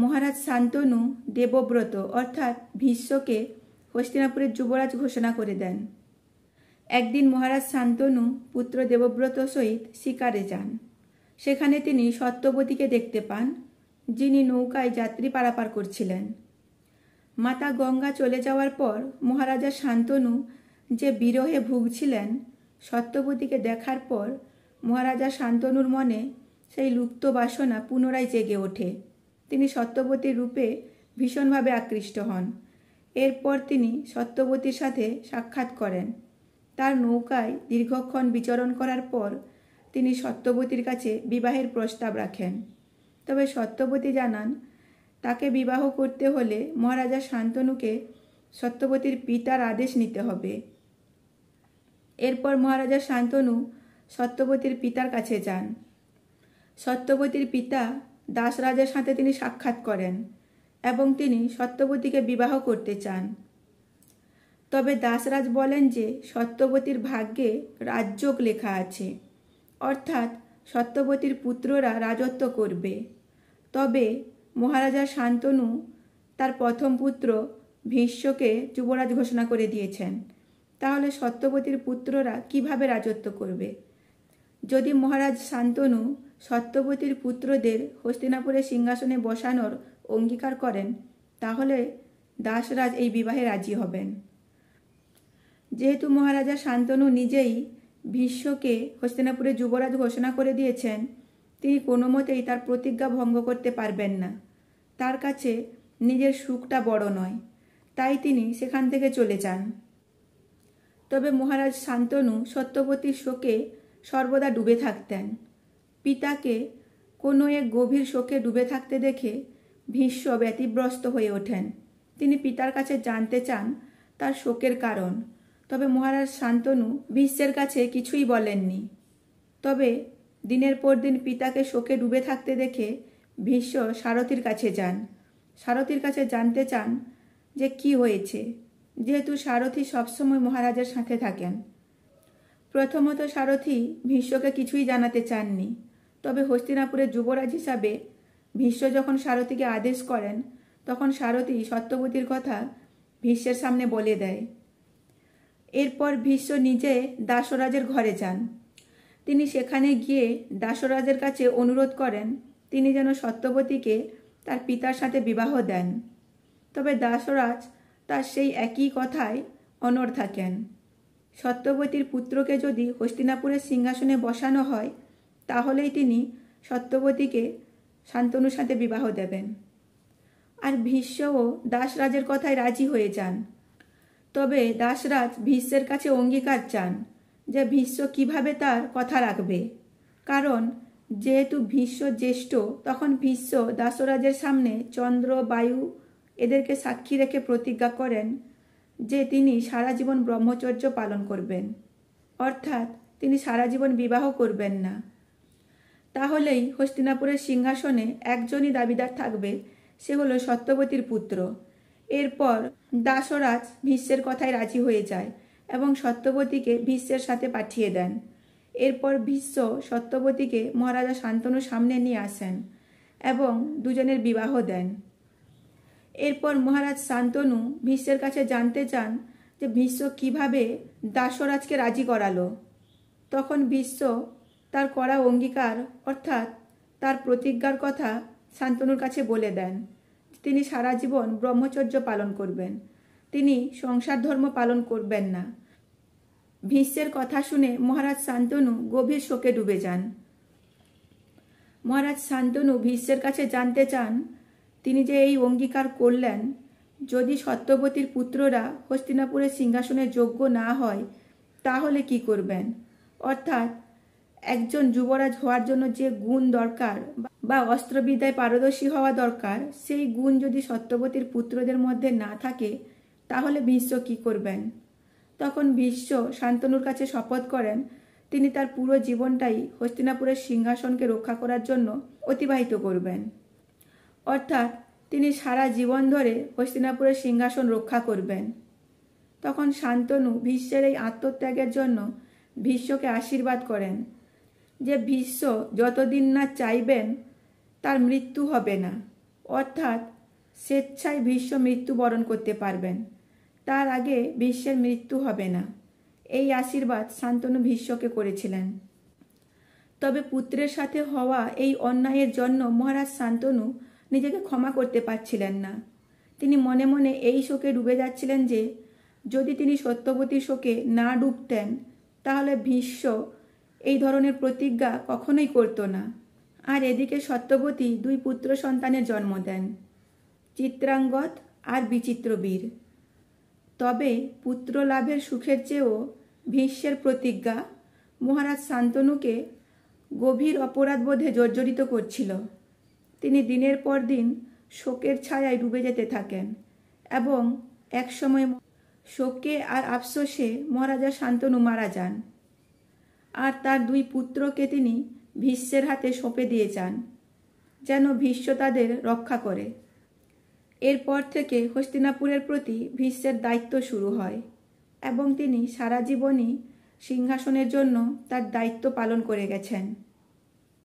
মহারাজ শান্তনু দেবব্রত অর্থাৎ ভীষ্মকে হস্তিনাপুরের যুবরাজ ঘোষণা করে দেন। একদিন মহারাজ শান্তনু পুত্র দেবব্রত সহিত শিকারে যান। সেখানে তিনি সত্যবতীকে দেখতে পান, যিনি নৌকায় যাত্রী পারাপার করছিলেন। মাতা গঙ্গা চলে যাওয়ার পর মহারাজা শান্তনু যে বিরহে ভুগছিলেন, সত্যবতীকে দেখার পর মহারাজা শান্তনুর মনে সেই লুপ্ত বাসনা পুনরায় জেগে ওঠে। তিনি সত্যবতীর রূপে ভীষণভাবে আকৃষ্ট হন। এরপর তিনি সত্যবতীর সাথে সাক্ষাৎ করেন। তার নৌকায় দীর্ঘক্ষণ বিচরণ করার পর তিনি সত্যবতীর কাছে বিবাহের প্রস্তাব রাখেন। তবে সত্যবতী জানান, তাকে বিবাহ করতে হলে মহারাজা শান্তনুকে সত্যবতীর পিতার আদেশ নিতে হবে। এরপর মহারাজা শান্তনু সত্যবতীর পিতার কাছে যান। সত্যবতীর পিতা দাসরাজের সাথে তিনি সাক্ষাৎ করেন এবং তিনি সত্যবতীকে বিবাহ করতে চান। তবে দাসরাজ বলেন যে সত্যবতীর ভাগ্যে রাজযোগ লেখা আছে, অর্থাৎ সত্যবতীর পুত্ররা রাজত্ব করবে। তবে মহারাজা শান্তনু তার প্রথম পুত্র ভীষ্মকে যুবরাজ ঘোষণা করে দিয়েছেন। তাহলে সত্যবতীর পুত্ররা কিভাবে রাজত্ব করবে? যদি মহারাজ শান্তনু সত্যবতীর পুত্রদের হস্তিনাপুরের সিংহাসনে বসানোর অঙ্গীকার করেন, তাহলে দাসরাজ এই বিবাহে রাজি হবেন। যেহেতু মহারাজা শান্তনু নিজেই ভীষ্মকে হস্তিনাপুরের যুবরাজ ঘোষণা করে দিয়েছেন, তিনি কোনো মতেই তার প্রতিজ্ঞা ভঙ্গ করতে পারবেন না। তার কাছে নিজের সুখটা বড় নয়, তাই তিনি সেখান থেকে চলে যান। তবে মহারাজ শান্তনু সত্যবতীর শোকে সর্বদা ডুবে থাকতেন। পিতাকে কোনো এক গভীর শোকে ডুবে থাকতে দেখে ভীষ্ম ব্যতিব্যস্ত হয়ে ওঠেন। তিনি পিতার কাছে জানতে চান তার শোকের কারণ। তবে মহারাজ শান্তনু ভীষ্মের কাছে কিছুই বলেননি। তবে দিনের পর দিন পিতাকে শোকে ডুবে থাকতে দেখে ভীষ্ম সারথীর কাছে যান। সারথীর কাছে জানতে চান যে কি হয়েছে, যেহেতু সারথী সবসময় মহারাজের সাথে থাকেন। প্রথমত সারথী ভীষ্মকে কিছুই জানাতে চাননি। তবে হস্তিনাপুরের যুবরাজ হিসাবে ভীষ্ম যখন সারথীকে আদেশ করেন, তখন সারথী সত্যবতীর কথা ভীষ্মের সামনে বলে দেয়। এরপর ভীষ্ম নিজে দাসরাজের ঘরে যান। তিনি সেখানে গিয়ে দাসরাজের কাছে অনুরোধ করেন তিনি যেন সত্যবতীকে তার পিতার সাথে বিবাহ দেন। তবে দাসরাজ তার সেই একই কথায় অনড় থাকেন। সত্যবতীর পুত্রকে যদি হস্তিনাপুরের সিংহাসনে বসানো হয়, তাহলেই তিনি সত্যবতীকে শান্তনুর সাথে বিবাহ দেবেন। আর ভীষ্মও দাসরাজের কথায় রাজি হয়ে যান। তবে দাসরাজ ভীষ্মের কাছে অঙ্গীকার চান যে ভীষ্ম কিভাবে তার কথা রাখবে। কারণ যেহেতু ভীষ্ম জ্যেষ্ঠ, তখন ভীষ্ম দাসরাজের সামনে চন্দ্র, বায়ু এদেরকে সাক্ষী রেখে প্রতিজ্ঞা করেন যে তিনি সারা জীবন ব্রহ্মচর্য পালন করবেন, অর্থাৎ তিনি সারা জীবন বিবাহ করবেন না। তাহলেই হস্তিনাপুরের সিংহাসনে একজনই দাবিদার থাকবে, সে হলো সত্যবতীর পুত্র। এরপর দাসরাজ ভীষ্মের কথায় রাজি হয়ে যায় এবং সত্যবতীকে ভীষ্মের সাথে পাঠিয়ে দেন। এরপর ভীষ্ম সত্যবতীকে মহারাজা শান্তনুর সামনে নিয়ে আসেন এবং দুজনের বিবাহ দেন। এরপর মহারাজ শান্তনু ভীষ্মের কাছে জানতে চান যে ভীষ্ম কিভাবে দাসরাজকে রাজি করালো। তখন ভীষ্ম তার করা অঙ্গীকার অর্থাৎ তার প্রতিজ্ঞার কথা শান্তনুর কাছে বলে দেন। তিনি সারা জীবন ব্রহ্মচর্য পালন করবেন, তিনি সংসার ধর্ম পালন করবেন না। ভীষ্মের কথা শুনে মহারাজ শান্তনু গভীর শোকে ডুবে যান। মহারাজ শান্তনু ভীষ্মের কাছে জানতে চান তিনি যে এই অঙ্গীকার করলেন, যদি সত্যবতীর পুত্ররা হস্তিনাপুরের সিংহাসনে যোগ্য না হয় তাহলে কি করবেন। অর্থাৎ একজন যুবরাজ হওয়ার জন্য যে গুণ দরকার বা অস্ত্রবিদ্যায় পারদর্শী হওয়া দরকার, সেই গুণ যদি সত্যবতীর পুত্রদের মধ্যে না থাকে তাহলে ভীষ্ম কি করবেন। তখন ভীষ্ম শান্তনুর কাছে শপথ করেন তিনি তার পুরো জীবনটাই হস্তিনাপুরের সিংহাসনকে রক্ষা করার জন্য অতিবাহিত করবেন। অর্থাৎ তিনি সারা জীবন ধরে হস্তিনাপুরের সিংহাসন রক্ষা করবেন। তখন শান্তনু ভীষ্মের এই আত্মত্যাগের জন্য ভীষ্মকে আশীর্বাদ করেন যে ভীষ্ম যতদিন না চাইবেন তার মৃত্যু হবে না, অর্থাৎ স্বেচ্ছায় ভীষ্ম মৃত্যুবরণ করতে পারবেন, তার আগে ভীষ্মের মৃত্যু হবে না। এই আশীর্বাদ শান্তনু ভীষ্মকে করেছিলেন। তবে পুত্রের সাথে হওয়া এই অন্যায়ের জন্য মহারাজ শান্তনু নিজেকে ক্ষমা করতে পারছিলেন না। তিনি মনে মনে এই শোকে ডুবে যাচ্ছিলেন যে যদি তিনি সত্যবতী শোকে না ডুবতেন তাহলে ভীষ্ম এই ধরনের প্রতিজ্ঞা কখনোই করত না। আর এদিকে সত্যবতী 2 পুত্র সন্তানের জন্ম দেন, চিত্রাঙ্গদ আর বিচিত্রবীর। তবে পুত্র লাভের সুখের চেয়েও ভীষ্মের প্রতিজ্ঞা মহারাজ শান্তনুকে গভীর অপরাধবোধে জর্জরিত করছিল। তিনি দিনের পর দিন শোকের ছায়ায় ডুবে যেতে থাকেন এবং একসময় শোকে আর আফসোসে মহারাজা শান্তনু মারা যান। আর তার 2 পুত্রকে তিনি ভীষ্মের হাতে সঁপে দিয়ে যান যেন ভীষ্ম তাদের রক্ষা করে। এরপর থেকে হস্তিনাপুরের প্রতি ভীষ্মের দায়িত্ব শুরু হয় এবং তিনি সারা জীবনই সিংহাসনের জন্য তার দায়িত্ব পালন করে গেছেন।